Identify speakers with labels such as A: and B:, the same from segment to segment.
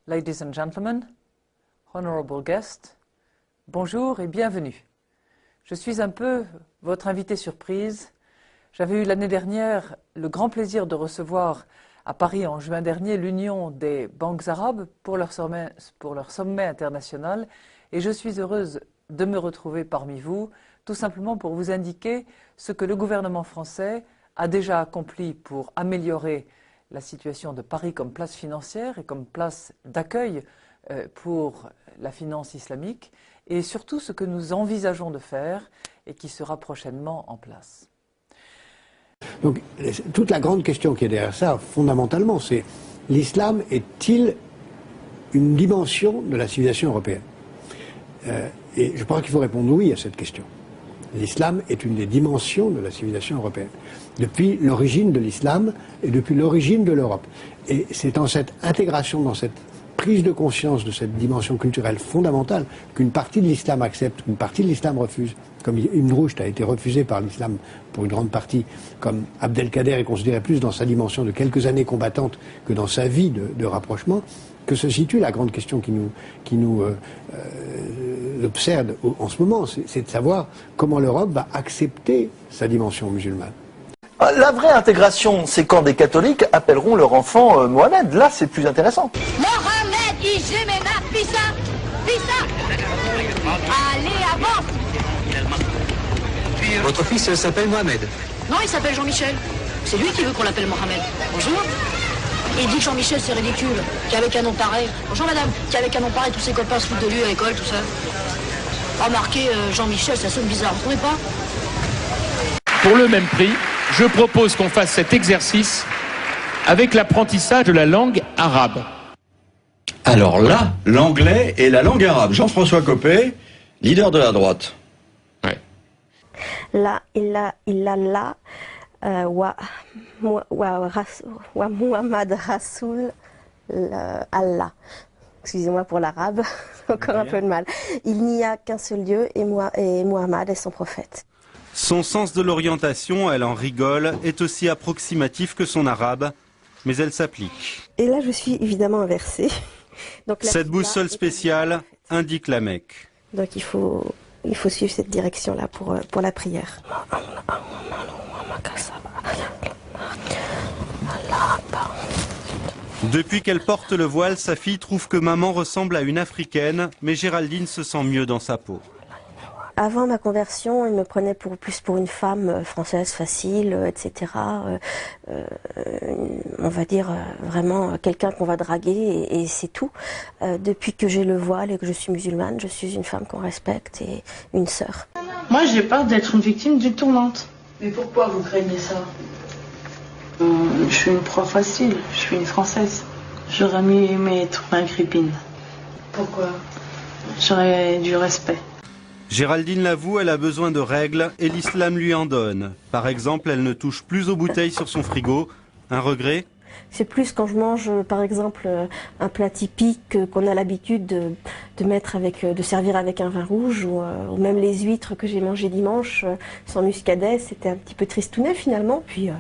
A: Ladies and gentlemen, honorable guests, bonjour et bienvenue. Je suis un peu votre invité surprise. J'avais eu l'année dernière le grand plaisir de recevoir à Paris en juin dernier l'Union des banques arabes pour leur sommet international et je suis heureuse de me retrouver parmi vous, tout simplement pour vous indiquer ce que le gouvernement français a déjà accompli pour améliorer la situation de Paris comme place financière et comme place d'accueil pour la finance islamique et surtout ce que nous envisageons de faire et qui sera prochainement en place.
B: Donc toute la grande question qui est derrière ça, fondamentalement, c'est l'islam est-il une dimension de la civilisation européenne? Et je pense qu'il faut répondre oui à cette question. L'islam est une des dimensions de la civilisation européenne, depuis l'origine de l'islam et depuis l'origine de l'Europe. Et c'est dans cette intégration, dans cette prise de conscience de cette dimension culturelle fondamentale qu'une partie de l'islam accepte, qu'une partie de l'islam refuse. Comme Ibn Rushd a été refusé par l'islam pour une grande partie, comme Abdelkader est considéré plus dans sa dimension de quelques années combattantes que dans sa vie de rapprochement, que se situe la grande question qui nous observe en ce moment, c'est de savoir comment l'Europe va accepter sa dimension musulmane.
C: La vraie intégration, c'est quand des catholiques appelleront leur enfant Mohamed. Là, c'est plus intéressant.
D: Mohamed, Ijemena, Pisa, Pisa. Allez, avance.
E: Votre fils s'appelle Mohamed?
F: Non, il s'appelle Jean-Michel. C'est lui qui veut qu'on l'appelle Mohamed. Bonjour. Il dit que Jean-Michel c'est ridicule, qu'avec un nom pareil. Bonjour madame, qu'avec un nom pareil, tous ses copains se foutent de lui à l'école, tout ça. Remarquez, Jean-Michel, ça sonne bizarre, vous trouvez pas?
G: Pour le même prix, je propose qu'on fasse cet exercice avec l'apprentissage de la langue arabe.
H: Alors là, l'anglais et la langue arabe. Jean-François Copé, leader de la droite.
G: Ouais.
I: La illallah wa Muhammad Rasoul Allah. Excusez-moi pour l'arabe, encore un peu de mal. Il n'y a qu'un seul Dieu et Muhammad est son prophète.
J: Son sens de l'orientation, elle en rigole, est aussi approximatif que son arabe, mais elle s'applique.
I: Et là, je suis évidemment inversée. Donc,
J: cette boussole spéciale indique la Mecque.
I: Donc il faut suivre cette direction-là pour la prière.
J: Depuis qu'elle porte le voile, sa fille trouve que maman ressemble à une africaine, mais Géraldine se sent mieux dans sa peau.
I: Avant ma conversion, il me prenait plus pour une femme française facile, etc. On va dire vraiment quelqu'un qu'on va draguer et c'est tout. Depuis que j'ai le voile et que je suis musulmane, je suis une femme qu'on respecte et une sœur.
K: Moi, j'ai peur d'être une victime d'une tourmente.
F: Mais pourquoi vous craignez ça?
K: Je suis une proie facile, je suis une Française. J'aurais mieux aimé être un crépine.
F: Pourquoi?
K: J'aurais du respect.
J: Géraldine l'avoue, elle a besoin de règles et l'islam lui en donne. Par exemple, elle ne touche plus aux bouteilles sur son frigo. Un regret?
I: C'est plus quand je mange, par exemple, un plat typique qu'on a l'habitude de servir avec un vin rouge ou même les huîtres que j'ai mangées dimanche sans muscadet. C'était un petit peu tristounet finalement, puis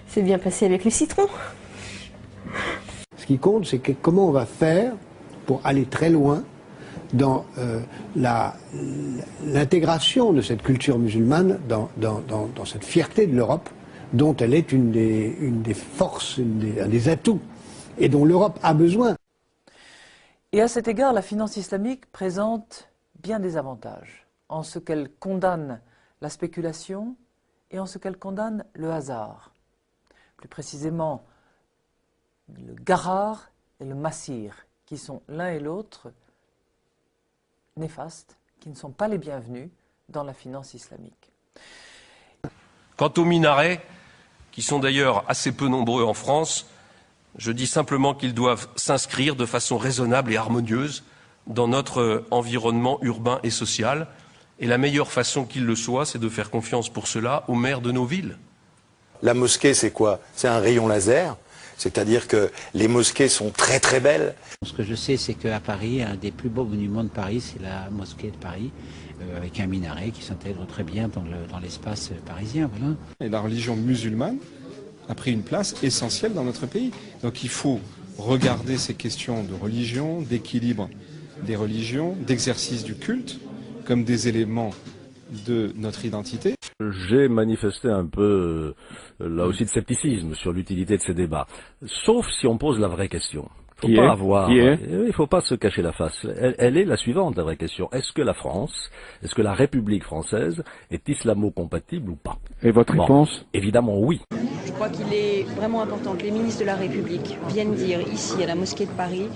I: c'est bien passé avec le citron.
B: Ce qui compte, c'est comment on va faire pour aller très loin dans l'intégration de cette culture musulmane dans cette fierté de l'Europe, dont elle est une des forces, un des atouts, et dont l'Europe a besoin.
A: Et à cet égard, la finance islamique présente bien des avantages, en ce qu'elle condamne la spéculation et en ce qu'elle condamne le hasard. Plus précisément, le garar et le massir, qui sont l'un et l'autre néfastes, qui ne sont pas les bienvenus dans la finance islamique.
L: Quant aux minarets, qui sont d'ailleurs assez peu nombreux en France, je dis simplement qu'ils doivent s'inscrire de façon raisonnable et harmonieuse dans notre environnement urbain et social. Et la meilleure façon qu'il le soit, c'est de faire confiance pour cela aux maires de nos villes.
C: La mosquée, c'est quoi? C'est un rayon laser. C'est-à-dire que les mosquées sont très très belles.
E: Ce que je sais, c'est qu'à Paris, un des plus beaux monuments de Paris, c'est la mosquée de Paris, avec un minaret qui s'intègre très bien dans l'espace parisien. Voilà.
M: Et la religion musulmane a pris une place essentielle dans notre pays. Donc il faut regarder ces questions de religion, d'équilibre des religions, d'exercice du culte, comme des éléments de notre identité.
N: J'ai manifesté un peu, là aussi, de scepticisme sur l'utilité de ces débats, sauf si on pose la vraie question. Il ne faut pas se cacher la face. Elle est la suivante, la vraie question. Est-ce que la France, est-ce que la République française est islamo-compatible ou pas?
O: Et votre réponse?
N: Évidemment oui.
P: Je crois qu'il est vraiment important que les ministres de la République viennent dire ici à la mosquée de Paris,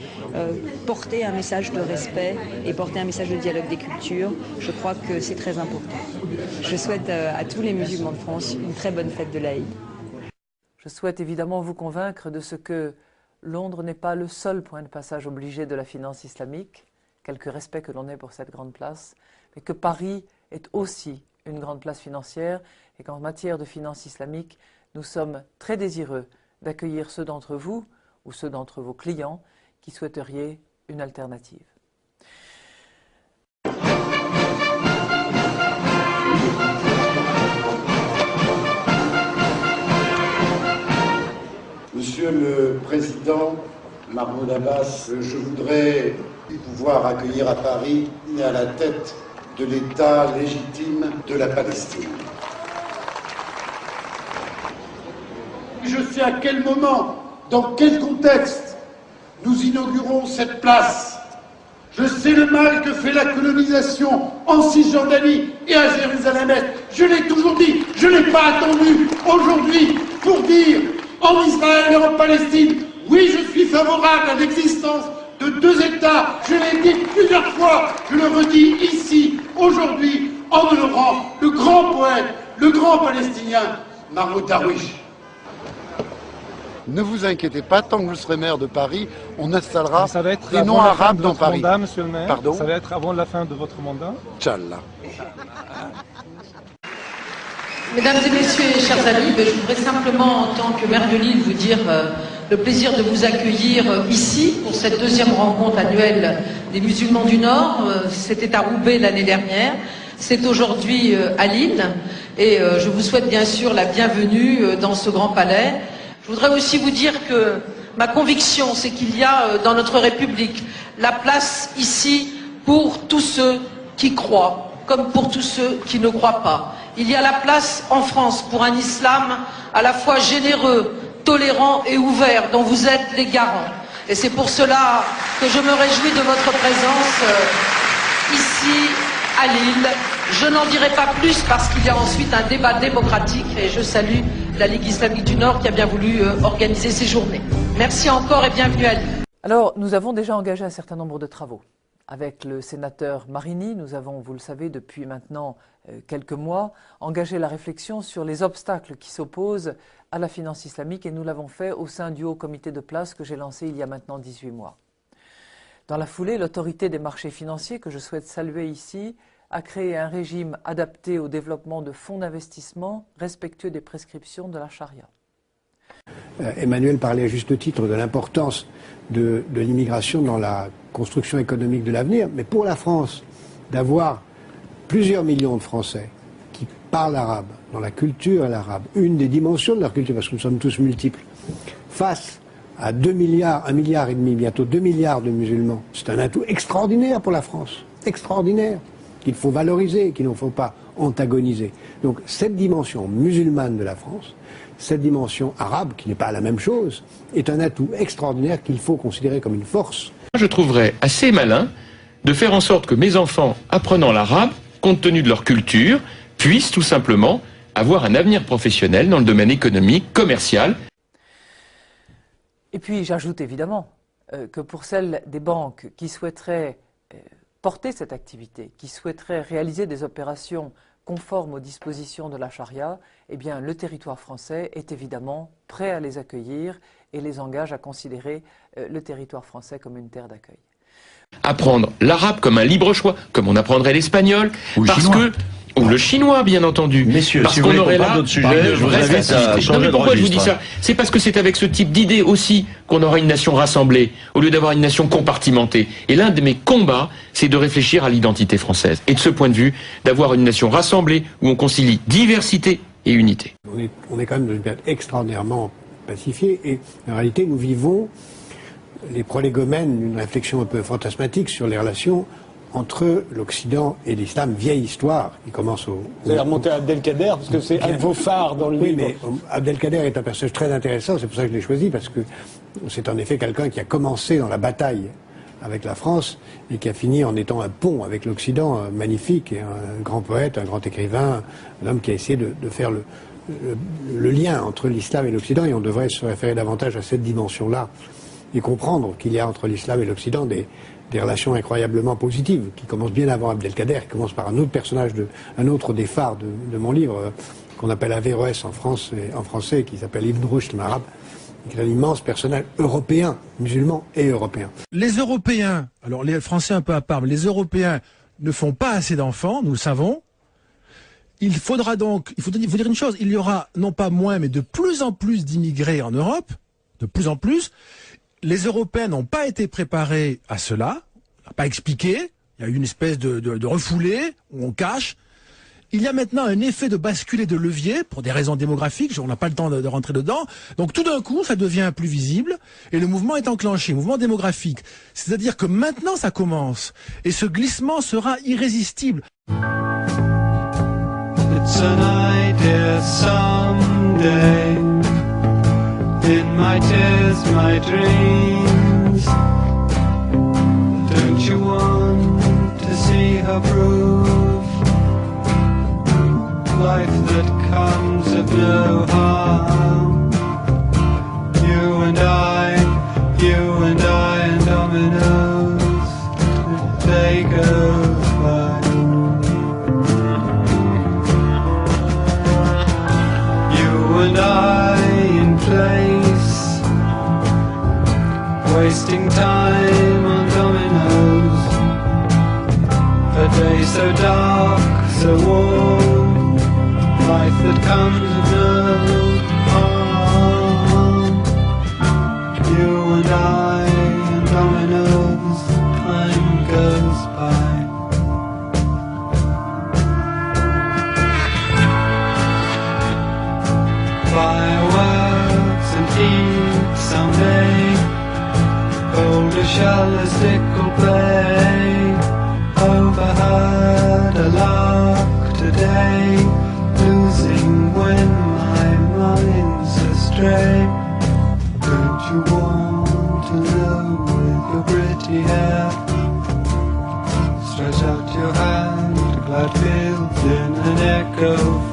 P: porter un message de respect et porter un message de dialogue des cultures. Je crois que c'est très important. Je souhaite à tous les musulmans de France une très bonne fête de l'Aïd.
A: Je souhaite évidemment vous convaincre de ce que Londres n'est pas le seul point de passage obligé de la finance islamique, quelque respect que l'on ait pour cette grande place, mais que Paris est aussi une grande place financière et qu'en matière de finance islamique, nous sommes très désireux d'accueillir ceux d'entre vous ou ceux d'entre vos clients qui souhaiteriez une alternative.
Q: Monsieur le Président Mahmoud Abbas, je voudrais pouvoir accueillir à Paris et à la tête de l'État légitime de la Palestine. Je sais à quel moment, dans quel contexte, nous inaugurons cette place. Je sais le mal que fait la colonisation en Cisjordanie et à Jérusalem-Est. Je l'ai toujours dit, je n'ai pas attendu aujourd'hui pour dire en Israël et en Palestine, oui, je suis favorable à l'existence de deux États. Je l'ai dit plusieurs fois, je le redis ici, aujourd'hui, en honorant le grand poète, le grand Palestinien, Mahmoud Darwish.
R: Ne vous inquiétez pas, tant que je serai maire de Paris, on installera des noms arabes dans Paris.
M: Mandat, monsieur le maire.
R: Pardon ?
M: Ça va être avant la fin de votre mandat ?
R: Inch'Allah.
S: Mesdames et messieurs, chers amis, je voudrais simplement, en tant que maire de Lille, vous dire le plaisir de vous accueillir ici pour cette deuxième rencontre annuelle des musulmans du Nord. C'était à Roubaix l'année dernière, c'est aujourd'hui à Lille, et je vous souhaite bien sûr la bienvenue dans ce grand palais. Je voudrais aussi vous dire que ma conviction, c'est qu'il y a dans notre République la place ici pour tous ceux qui croient, comme pour tous ceux qui ne croient pas. Il y a la place en France pour un islam à la fois généreux, tolérant et ouvert, dont vous êtes les garants. Et c'est pour cela que je me réjouis de votre présence ici à Lille. Je n'en dirai pas plus parce qu'il y a ensuite un débat démocratique et je salue la Ligue islamique du Nord qui a bien voulu organiser ces journées. Merci encore et bienvenue à Lille.
A: Alors, nous avons déjà engagé un certain nombre de travaux. Avec le sénateur Marini, nous avons, vous le savez, depuis maintenant quelques mois, engagé la réflexion sur les obstacles qui s'opposent à la finance islamique et nous l'avons fait au sein du haut comité de place que j'ai lancé il y a maintenant 18 mois. Dans la foulée, l'autorité des marchés financiers, que je souhaite saluer ici, a créé un régime adapté au développement de fonds d'investissement respectueux des prescriptions de la charia.
B: Emmanuel parlait à juste titre de l'importance de l'immigration dans la construction économique de l'avenir, mais pour la France, d'avoir plusieurs millions de Français qui parlent arabe, dans la culture arabe, une des dimensions de leur culture, parce que nous sommes tous multiples, face à 2 milliards, 1,5 milliard, bientôt 2 milliards de musulmans, c'est un atout extraordinaire pour la France, extraordinaire, qu'il faut valoriser, qu'il ne faut pas antagoniser. Donc cette dimension musulmane de la France, cette dimension arabe, qui n'est pas la même chose, est un atout extraordinaire qu'il faut considérer comme une force.
G: Je trouverais assez malin de faire en sorte que mes enfants, apprenant l'arabe, compte tenu de leur culture, puissent tout simplement avoir un avenir professionnel dans le domaine économique, commercial.
A: Et puis j'ajoute évidemment que pour celles des banques qui souhaiteraient porter cette activité, qui souhaiteraient réaliser des opérations conformes aux dispositions de la charia, eh bien le territoire français est évidemment prêt à les accueillir et les engage à considérer le territoire français comme une terre d'accueil.
G: Apprendre l'arabe comme un libre choix, comme on apprendrait l'espagnol, parce que ou le chinois, bien entendu.
H: Messieurs,
G: parce
H: si vous
G: qu'on
H: voulez
G: aurait
H: qu'on
G: là
H: parle d'autres sujets, je vous invite à changer de
G: pourquoi je vous dis
H: registre.
G: ça? C'est parce que c'est avec ce type d'idée aussi qu'on aura une nation rassemblée, au lieu d'avoir une nation compartimentée. Et l'un de mes combats, c'est de réfléchir à l'identité française. Et de ce point de vue, d'avoir une nation rassemblée où on concilie diversité et unité.
B: On est quand même dans une période extraordinairement pacifiée et en réalité nous vivons les prolégomènes d'une réflexion un peu fantasmatique sur les relations entre l'Occident et l'islam, vieille histoire qui commence au...
O: Vous allez remonter à Abdelkader, parce que c'est un de vos phares dans le livre.
B: Oui, mais Abdelkader est un personnage très intéressant, c'est pour ça que je l'ai choisi, parce que c'est en effet quelqu'un qui a commencé dans la bataille avec la France et qui a fini en étant un pont avec l'Occident magnifique, et un grand poète, un grand écrivain, un homme qui a essayé de faire le lien entre l'islam et l'Occident, et on devrait se référer davantage à cette dimension-là et comprendre qu'il y a entre l'islam et l'Occident des relations incroyablement positives, qui commencent bien avant Abdelkader, qui commencent par un autre personnage, un autre des phares de mon livre, qu'on appelle Averroès en français, qui s'appelle Ibn Rushd en arabe, qui est un immense personnage européen, musulman et européen.
T: Les Européens, alors les Français un peu à part, mais les Européens ne font pas assez d'enfants, nous le savons. Il faudra donc, il faut dire une chose, il y aura non pas moins, mais de plus en plus d'immigrés en Europe, de plus en plus. Les Européens n'ont pas été préparés à cela, on n'a pas expliqué, il y a eu une espèce de refoulé, où on cache. Il y a maintenant un effet de bascule et de levier, pour des raisons démographiques, on n'a pas le temps de rentrer dedans. Donc tout d'un coup, ça devient plus visible, et le mouvement est enclenché, mouvement démographique. C'est-à-dire que maintenant ça commence, et ce glissement sera irrésistible.
U: It's an idea someday. In my tears, my dreams. Don't you want to see her prove life that comes of no harm? You and I and dominoes, they go by. You and I in place, wasting time on dominoes. A day so dark, so warm, life that comes with no harm. You and I and dominoes, time goes by. Fireworks and heat someday, colder shell as sickle play. Overheard a lark today, losing when my mind's astray. Don't you want to know with your pretty hair? Stretch out your hand, glad fields in an echo.